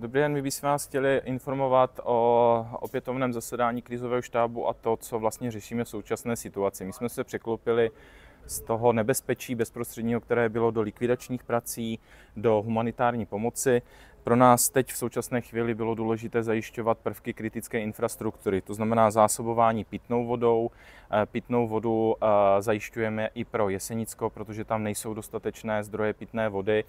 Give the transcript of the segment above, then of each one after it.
Dobrý den, my bychom vás chtěli informovat o opětovném zasedání krizového štábu a to, co vlastně řešíme v současné situaci. My jsme se překlopili z toho nebezpečí bezprostředního, které bylo do likvidačních prací, do humanitární pomoci. Pro nás teď v současné chvíli bylo důležité zajišťovat prvky kritické infrastruktury, to znamená zásobování pitnou vodou. Pitnou vodu zajišťujeme i pro Jesenicko, protože tam nejsou dostatečné zdroje pitné vody.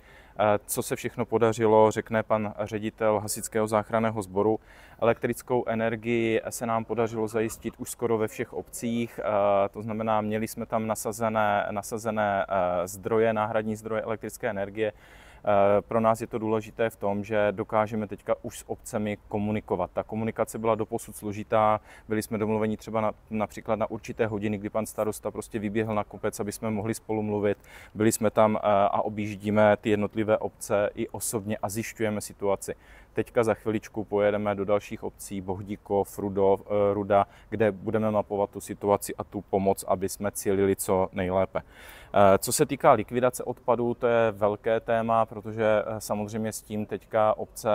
Co se všechno podařilo, řekne pan ředitel Hasičského záchranného sboru. Elektrickou energii se nám podařilo zajistit už skoro ve všech obcích, to znamená, měli jsme tam nasazené zdroje, náhradní zdroje elektrické energie. Pro nás je to důležité v tom, že dokážeme teďka už s obcemi komunikovat. Ta komunikace byla doposud složitá, byli jsme domluveni třeba například na určité hodiny, kdy pan starosta prostě vyběhl na kopec, aby jsme mohli spolu mluvit. Byli jsme tam a objíždíme ty jednotlivé obce i osobně a zjišťujeme situaci. Teďka za chviličku pojedeme do dalších obcí, Bohdíkov, Ruda, kde budeme mapovat tu situaci a tu pomoc, aby jsme cílili co nejlépe. Co se týká likvidace odpadů, to je velké téma, protože samozřejmě s tím teďka obce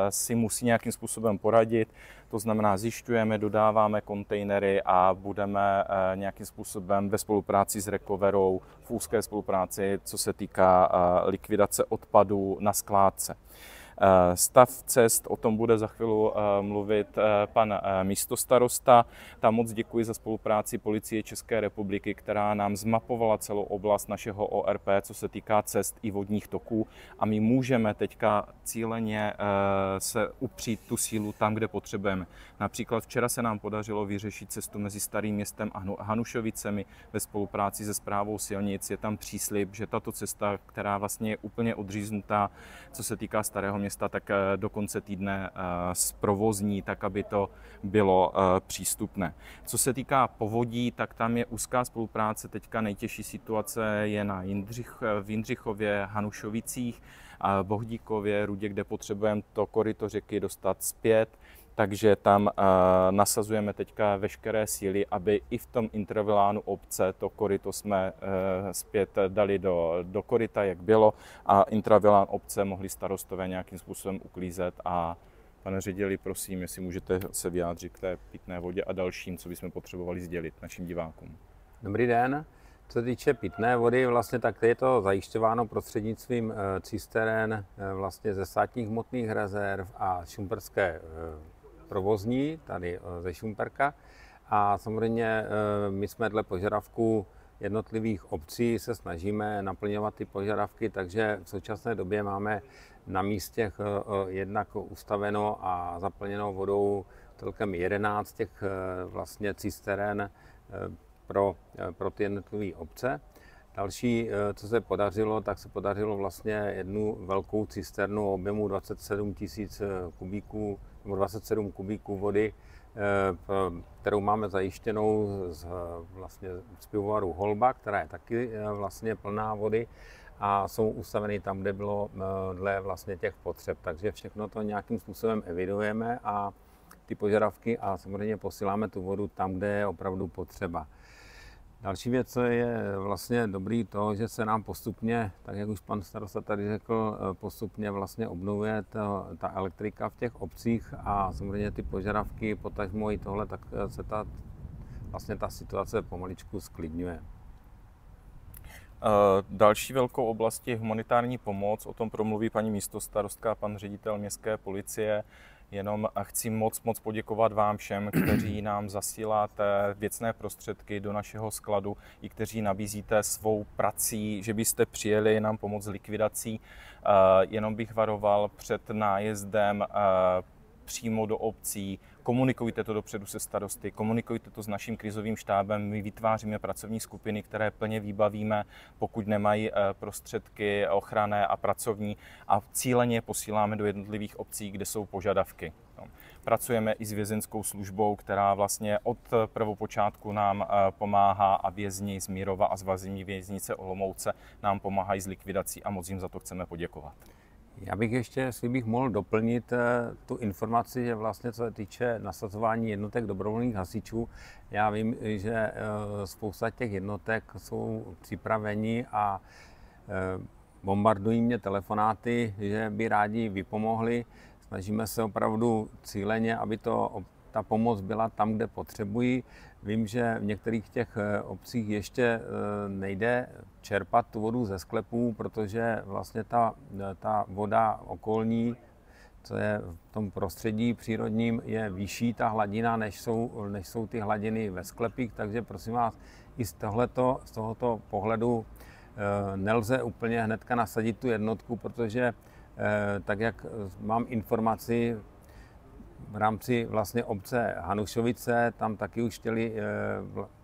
si musí nějakým způsobem poradit. To znamená, zjišťujeme, dodáváme kontejnery a budeme nějakým způsobem ve spolupráci s Recoverou, v úzké spolupráci, co se týká likvidace odpadů na skládce. Stav cest, o tom bude za chvíli mluvit pan místostarosta. Tam moc děkuji za spolupráci Policie České republiky, která nám zmapovala celou oblast našeho ORP, co se týká cest i vodních toků. A my můžeme teďka cíleně se upřít tu sílu tam, kde potřebujeme. Například včera se nám podařilo vyřešit cestu mezi Starým Městem a Hanušovicemi ve spolupráci se správou silnic. Je tam příslib, že tato cesta, která vlastně je úplně odříznutá, co se týká Starého Města, tak do konce týdne zprovozní, tak aby to bylo přístupné. Co se týká povodí, tak tam je úzká spolupráce. Teďka nejtěžší situace je v Jindřichově, Hanušovicích, Bohdíkově, Rudě, kde potřebujeme to koryto řeky dostat zpět. Takže tam nasazujeme teďka veškeré síly, aby i v tom intervalánu obce to koryto jsme zpět dali do koryta, jak bylo, a intervalán obce mohli starostové nějakým způsobem uklízet. A pane řediteli, prosím, jestli můžete se vyjádřit k té pitné vodě a dalším, co bychom potřebovali sdělit našim divákům. Dobrý den. Co se týče pitné vody, vlastně tak je to zajišťováno prostřednictvím cisteren vlastně ze státních hmotných rezerv a šumperské provozní, tady ze Šumperka. A samozřejmě my jsme dle požadavků jednotlivých obcí se snažíme naplňovat ty požadavky, takže v současné době máme na místě jednak ustaveno a zaplněnou vodou celkem 11 těch vlastně cisteren pro ty jednotlivé obce. Další, co se podařilo, tak se podařilo vlastně jednu velkou cisternu objemu 27 000 kubíků, nebo 27 kubíků vody, kterou máme zajištěnou z pivovaru Holba, která je taky vlastně plná vody a jsou ustaveny tam, kde bylo dle vlastně těch potřeb. Takže všechno to nějakým způsobem evidujeme a ty požadavky a samozřejmě posíláme tu vodu tam, kde je opravdu potřeba. Další věc, co je vlastně dobrý to, že se nám postupně, tak jak už pan starosta tady řekl, postupně vlastně obnovuje ta elektrika v těch obcích a samozřejmě ty požadavky, potažmo i tohle, tak se ta situace pomaličku sklidňuje. Další velkou oblastí je humanitární pomoc, o tom promluví paní místostarostka a pan ředitel městské policie. Jenom chci moc poděkovat vám všem, kteří nám zasíláte věcné prostředky do našeho skladu i kteří nabízíte svou prací, že byste přijeli nám pomoct s likvidací. Jenom bych varoval před nájezdem přímo do obcí. Komunikujte to dopředu se starosty, komunikujte to s naším krizovým štábem. My vytváříme pracovní skupiny, které plně vybavíme, pokud nemají prostředky ochranné a pracovní, a cíleně posíláme do jednotlivých obcí, kde jsou požadavky. Pracujeme i s vězeňskou službou, která vlastně od prvopočátku nám pomáhá, a vězni z Mírova a z vazení věznice Olomouce nám pomáhají s likvidací a moc jim za to chceme poděkovat. Já bych ještě, jestli bych mohl doplnit tu informaci, že vlastně co se týče nasazování jednotek dobrovolných hasičů, já vím, že spousta těch jednotek jsou připraveni a bombardují mě telefonáty, že by rádi vypomohli. Snažíme se opravdu cíleně, aby ta pomoc byla tam, kde potřebují. Vím, že v některých těch obcích ještě nejde čerpat tu vodu ze sklepů, protože vlastně ta voda okolní, co je v tom prostředí přírodním, je vyšší ta hladina, než jsou ty hladiny ve sklepích, takže prosím vás, i z tohoto pohledu nelze úplně hnedka nasadit tu jednotku, protože tak, jak mám informaci, v rámci vlastně obce Hanušovice, tam taky už chtěli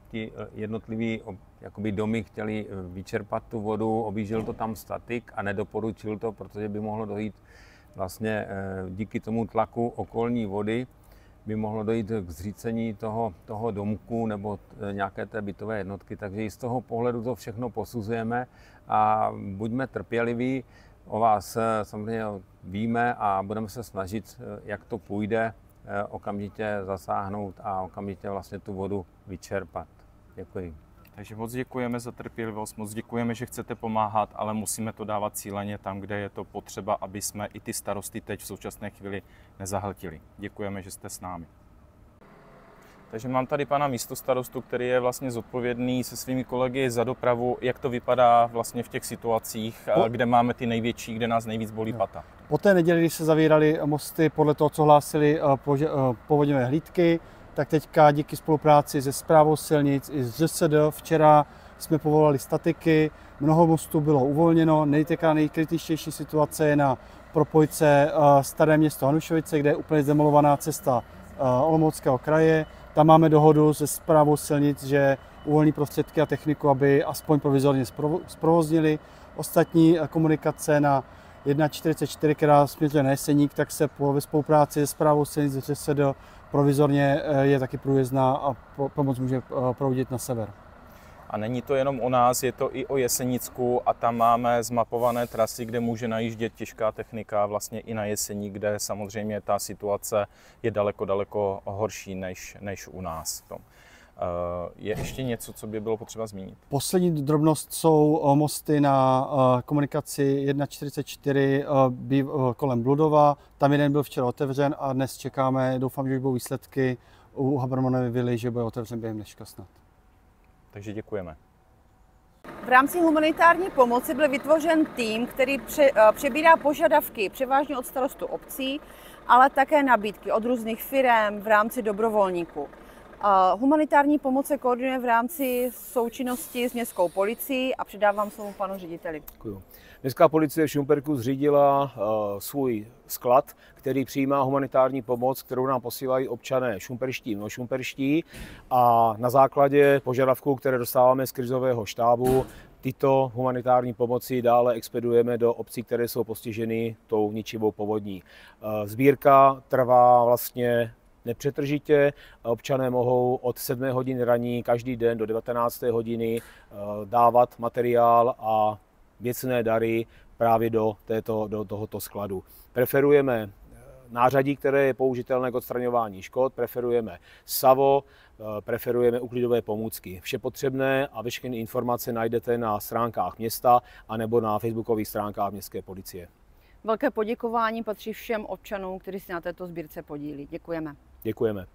ti jednotliví jakoby domy chtěli vyčerpat tu vodu, objížděl to tam statik a nedoporučil to, protože by mohlo dojít vlastně díky tomu tlaku okolní vody, by mohlo dojít k zřícení toho domku nebo nějaké té bytové jednotky. Takže i z toho pohledu to všechno posuzujeme a buďme trpěliví. O vás samozřejmě víme a budeme se snažit, jak to půjde, okamžitě zasáhnout a okamžitě vlastně tu vodu vyčerpat. Děkuji. Takže moc děkujeme za trpělivost, moc děkujeme, že chcete pomáhat, ale musíme to dávat cíleně tam, kde je to potřeba, aby jsme i ty starosty teď v současné chvíli nezahltili. Děkujeme, že jste s námi. Takže mám tady pana místostarostu, který je vlastně zodpovědný se svými kolegy za dopravu. Jak to vypadá vlastně v těch situacích, kde máme ty největší, kde nás nejvíc bolí pata? Po té neděli, když se zavíraly mosty podle toho, co hlásili povodňové hlídky, tak teďka díky spolupráci se Správou silnic i s ŘSD včera jsme povolali statiky, mnoho mostů bylo uvolněno, nejkritičtější situace je na propojce Staré Město Hanušovice, kde je úplně zdemolovaná cesta Olomouckého kraje. Tam máme dohodu se Správou silnic, že uvolní prostředky a techniku, aby aspoň provizorně zprovoznili. Ostatní komunikace na 1.44, která směřuje na Jeseník, tak se ve spolupráci se Správou silnic ŘSD provizorně je taky průjezdná a pomoc může proudit na sever. A není to jenom o nás, je to i o Jesenicku a tam máme zmapované trasy, kde může najíždět těžká technika, vlastně i na Jeseník, kde samozřejmě ta situace je daleko horší než u nás. Je ještě něco, co by bylo potřeba zmínit? Poslední drobnost jsou mosty na komunikaci 1.44 kolem Bludova. Tam jeden byl včera otevřen a dnes čekáme, doufám, že budou výsledky u Habermanovy vily, že bude otevřen během dneška snad. Takže děkujeme. V rámci humanitární pomoci byl vytvořen tým, který přebírá požadavky převážně od starostů obcí, ale také nabídky od různých firem v rámci dobrovolníků. Humanitární pomoc se koordinuje v rámci součinnosti s městskou policií a předávám slovo panu řediteli. Děkuji. Městská policie v Šumperku zřídila svůj sklad, který přijímá humanitární pomoc, kterou nám posílají občané šumperští, mimošumperští, a na základě požadavků, které dostáváme z krizového štábu, tyto humanitární pomoci dále expedujeme do obcí, které jsou postiženy tou ničivou povodní. Sbírka trvá vlastně nepřetržitě. Občané mohou od 7 hodin raní každý den do 19. hodiny dávat materiál a věcné dary právě do tohoto skladu. Preferujeme nářadí, které je použitelné k odstraňování škod, preferujeme savo, preferujeme uklidové pomůcky. Vše potřebné a veškeré informace najdete na stránkách města anebo na facebookových stránkách městské policie. Velké poděkování patří všem občanům, kteří se na této sbírce podílí. Děkujeme. Děkujeme.